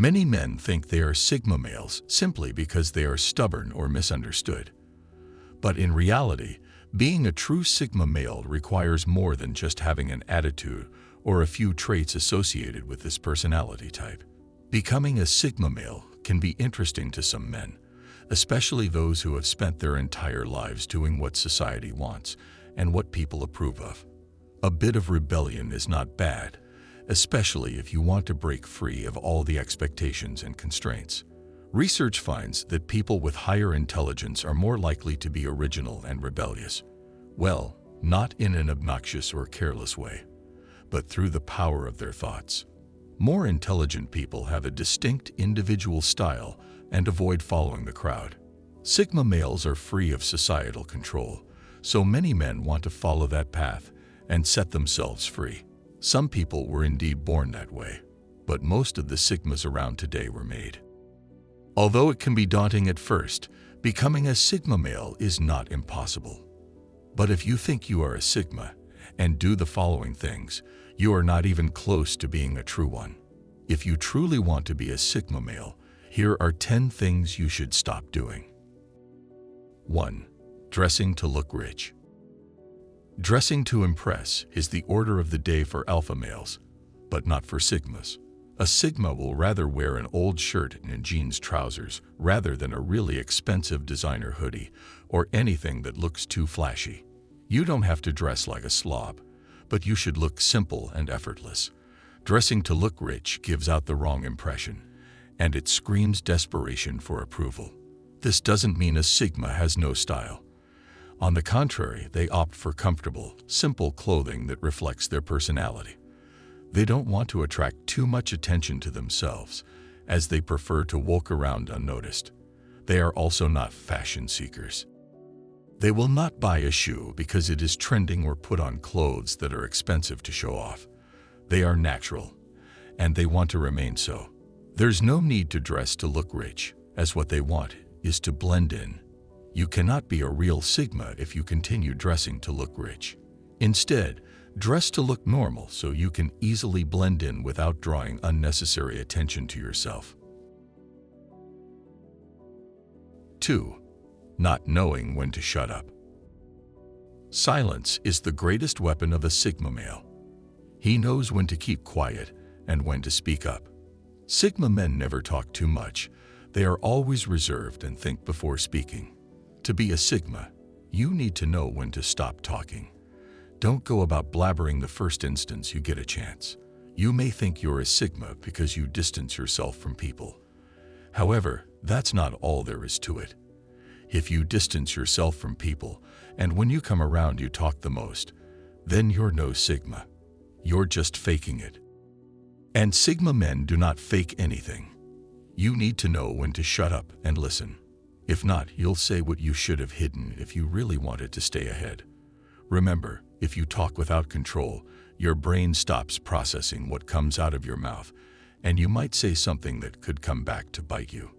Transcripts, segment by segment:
Many men think they are Sigma males simply because they are stubborn or misunderstood. But in reality, being a true Sigma male requires more than just having an attitude or a few traits associated with this personality type. Becoming a Sigma male can be interesting to some men, especially those who have spent their entire lives doing what society wants and what people approve of. A bit of rebellion is not bad, especially if you want to break free of all the expectations and constraints. Research finds that people with higher intelligence are more likely to be original and rebellious. Well, not in an obnoxious or careless way, but through the power of their thoughts. More intelligent people have a distinct individual style and avoid following the crowd. Sigma males are free of societal control, so many men want to follow that path and set themselves free. Some people were indeed born that way, but most of the Sigmas around today were made. Although it can be daunting at first, becoming a Sigma male is not impossible. But if you think you are a Sigma and do the following things, you are not even close to being a true one. If you truly want to be a Sigma male, here are 10 things you should stop doing. 1. Dressing to look rich. Dressing to impress is the order of the day for alpha males, but not for Sigmas. A Sigma will rather wear an old shirt and jeans trousers rather than a really expensive designer hoodie or anything that looks too flashy. You don't have to dress like a slob, but you should look simple and effortless. Dressing to look rich gives out the wrong impression, and it screams desperation for approval. This doesn't mean a Sigma has no style. On the contrary, they opt for comfortable, simple clothing that reflects their personality. They don't want to attract too much attention to themselves, as they prefer to walk around unnoticed. They are also not fashion seekers. They will not buy a shoe because it is trending or put on clothes that are expensive to show off. They are natural, and they want to remain so. There's no need to dress to look rich, as what they want is to blend in. You cannot be a real Sigma if you continue dressing to look rich. Instead, dress to look normal so you can easily blend in without drawing unnecessary attention to yourself. 2. Not knowing when to shut up. Silence is the greatest weapon of a Sigma male. He knows when to keep quiet and when to speak up. Sigma men never talk too much. They are always reserved and think before speaking. To be a Sigma, you need to know when to stop talking. Don't go about blabbering the first instance you get a chance. You may think you're a Sigma because you distance yourself from people. However, that's not all there is to it. If you distance yourself from people, and when you come around you talk the most, then you're no Sigma. You're just faking it. And Sigma men do not fake anything. You need to know when to shut up and listen. If not, you'll say what you should have hidden if you really wanted to stay ahead. Remember, if you talk without control, your brain stops processing what comes out of your mouth, and you might say something that could come back to bite you.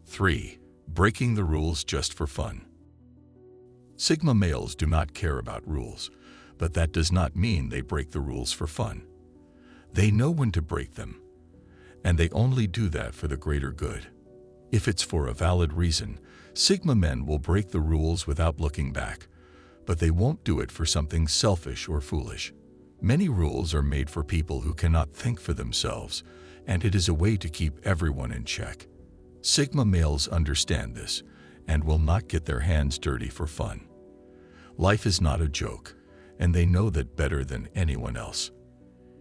3. Breaking the rules just for fun. Sigma males do not care about rules, but that does not mean they break the rules for fun. They know when to break them, and they only do that for the greater good. If it's for a valid reason, Sigma men will break the rules without looking back, but they won't do it for something selfish or foolish. Many rules are made for people who cannot think for themselves, and it is a way to keep everyone in check. Sigma males understand this and will not get their hands dirty for fun. Life is not a joke, and they know that better than anyone else.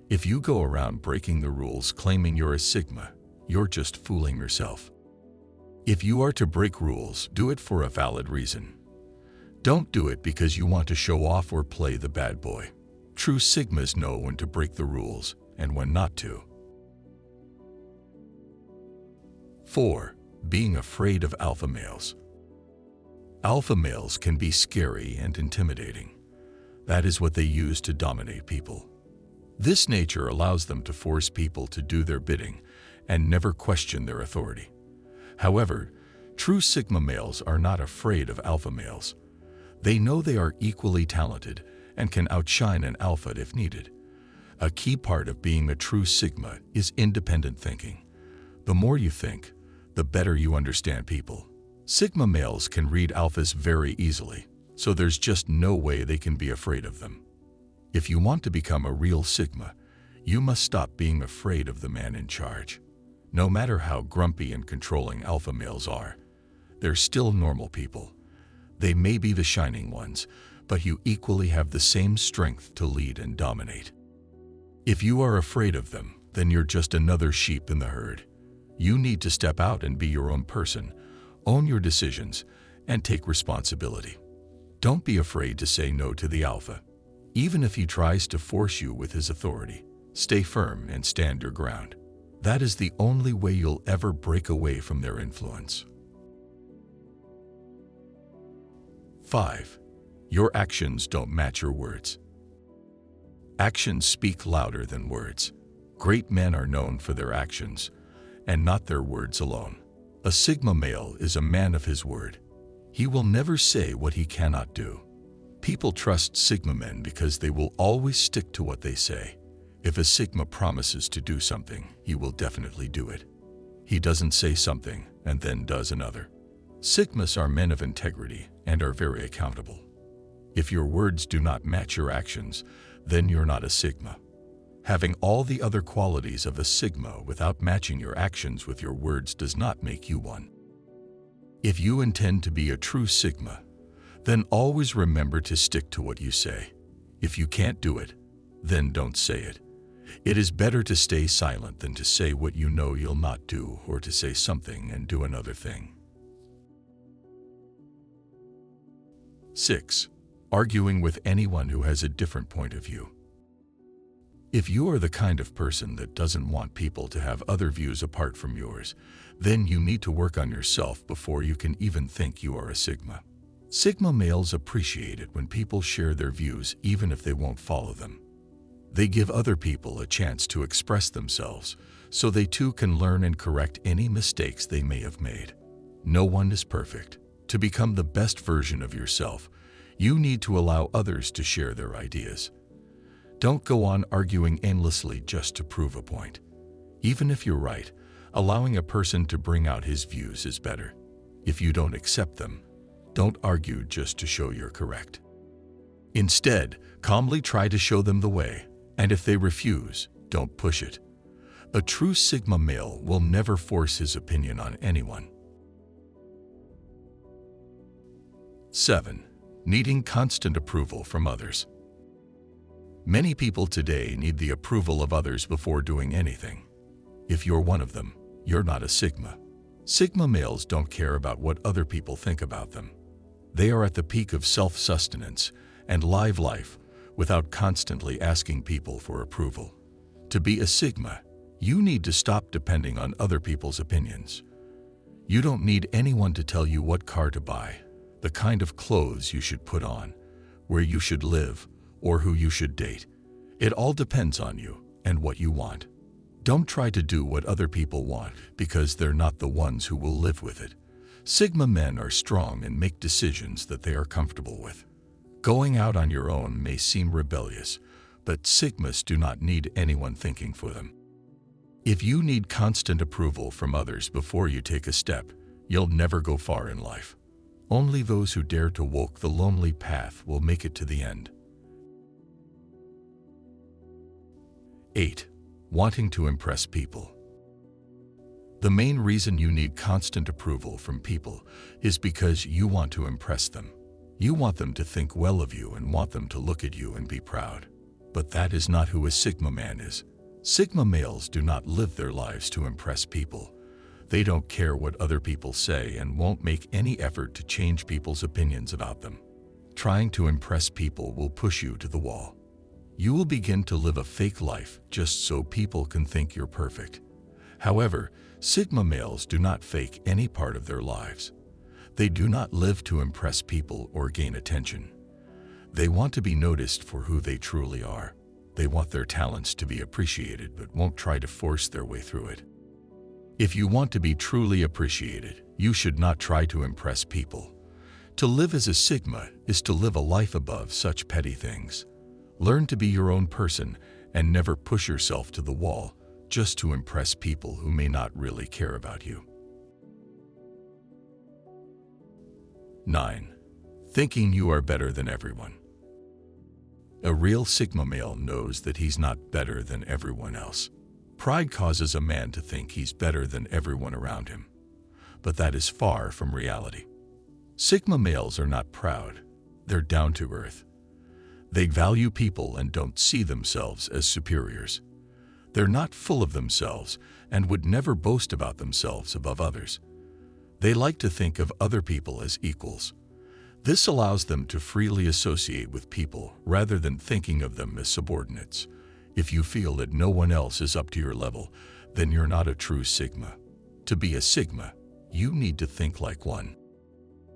If you go around breaking the rules claiming you're a Sigma, you're just fooling yourself. If you are to break rules, do it for a valid reason. Don't do it because you want to show off or play the bad boy. True Sigmas know when to break the rules and when not to. 4. Being afraid of alpha males. Alpha males can be scary and intimidating. That is what they use to dominate people. This nature allows them to force people to do their bidding and never question their authority. However, true Sigma males are not afraid of alpha males. They know they are equally talented and can outshine an alpha if needed. A key part of being a true Sigma is independent thinking. The more you think, the better you understand people. Sigma males can read alphas very easily, so there's just no way they can be afraid of them. If you want to become a real Sigma, you must stop being afraid of the man in charge. No matter how grumpy and controlling alpha males are, they're still normal people. They may be the shining ones, but you equally have the same strength to lead and dominate. If you are afraid of them, then you're just another sheep in the herd. You need to step out and be your own person, own your decisions, and take responsibility. Don't be afraid to say no to the alpha. Even if he tries to force you with his authority, stay firm and stand your ground. That is the only way you'll ever break away from their influence. 5. Your actions don't match your words. Actions speak louder than words. Great men are known for their actions, and not their words alone. A Sigma male is a man of his word. He will never say what he cannot do. People trust Sigma men because they will always stick to what they say. If a Sigma promises to do something, he will definitely do it. He doesn't say something and then does another. Sigmas are men of integrity and are very accountable. If your words do not match your actions, then you're not a Sigma. Having all the other qualities of a Sigma without matching your actions with your words does not make you one. If you intend to be a true Sigma, then always remember to stick to what you say. If you can't do it, then don't say it. It is better to stay silent than to say what you know you'll not do, or to say something and do another thing. 6. Arguing with anyone who has a different point of view. If you are the kind of person that doesn't want people to have other views apart from yours, then you need to work on yourself before you can even think you are a Sigma. Sigma males appreciate it when people share their views even if they won't follow them. They give other people a chance to express themselves, so they too can learn and correct any mistakes they may have made. No one is perfect. To become the best version of yourself, you need to allow others to share their ideas. Don't go on arguing endlessly just to prove a point. Even if you're right, allowing a person to bring out his views is better. If you don't accept them, don't argue just to show you're correct. Instead, calmly try to show them the way, and if they refuse, don't push it. A true Sigma male will never force his opinion on anyone. 7. Needing constant approval from others. Many people today need the approval of others before doing anything. If you're one of them, you're not a Sigma. Sigma males don't care about what other people think about them. They are at the peak of self-sustenance and live life without constantly asking people for approval. To be a Sigma, you need to stop depending on other people's opinions. You don't need anyone to tell you what car to buy, the kind of clothes you should put on, where you should live, or who you should date. It all depends on you and what you want. Don't try to do what other people want because they're not the ones who will live with it. Sigma men are strong and make decisions that they are comfortable with. Going out on your own may seem rebellious, but Sigmas do not need anyone thinking for them. If you need constant approval from others before you take a step, you'll never go far in life. Only those who dare to walk the lonely path will make it to the end. 8. Wanting to impress people. The main reason you need constant approval from people is because you want to impress them. You want them to think well of you and want them to look at you and be proud. But that is not who a Sigma man is. Sigma males do not live their lives to impress people. They don't care what other people say and won't make any effort to change people's opinions about them. Trying to impress people will push you to the wall. You will begin to live a fake life just so people can think you're perfect. However, Sigma males do not fake any part of their lives. They do not live to impress people or gain attention. They want to be noticed for who they truly are. They want their talents to be appreciated but won't try to force their way through it. If you want to be truly appreciated, you should not try to impress people. To live as a Sigma is to live a life above such petty things. Learn to be your own person and never push yourself to the wall just to impress people who may not really care about you. 9. Thinking you are better than everyone. A real Sigma male knows that he's not better than everyone else. Pride causes a man to think he's better than everyone around him, but that is far from reality. Sigma males are not proud, they're down to earth. They value people and don't see themselves as superiors. They're not full of themselves and would never boast about themselves above others. They like to think of other people as equals. This allows them to freely associate with people rather than thinking of them as subordinates. If you feel that no one else is up to your level, then you're not a true Sigma. To be a Sigma, you need to think like one.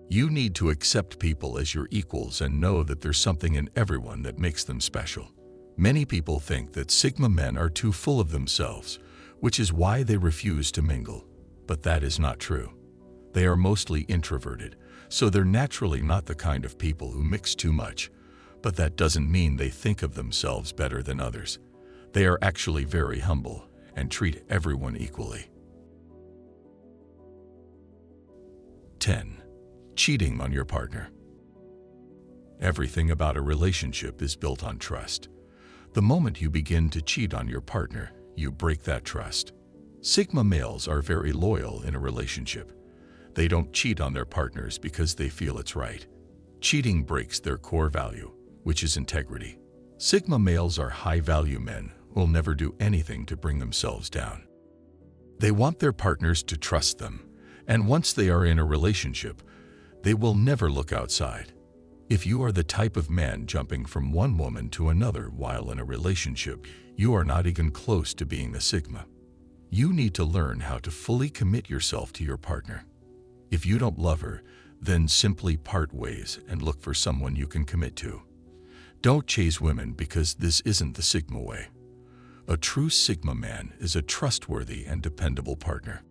You need to accept people as your equals and know that there's something in everyone that makes them special. Many people think that Sigma men are too full of themselves, which is why they refuse to mingle. But that is not true. They are mostly introverted, so they're naturally not the kind of people who mix too much. But that doesn't mean they think of themselves better than others. They are actually very humble and treat everyone equally. 10. Cheating on your partner. Everything about a relationship is built on trust. The moment you begin to cheat on your partner, you break that trust. Sigma males are very loyal in a relationship. They don't cheat on their partners because they feel it's right. Cheating breaks their core value, which is integrity. Sigma males are high-value men who will never do anything to bring themselves down. They want their partners to trust them, and once they are in a relationship, they will never look outside. If you are the type of man jumping from one woman to another while in a relationship, you are not even close to being a Sigma. You need to learn how to fully commit yourself to your partner. If you don't love her, then simply part ways and look for someone you can commit to. Don't chase women because this isn't the Sigma way. A true Sigma man is a trustworthy and dependable partner.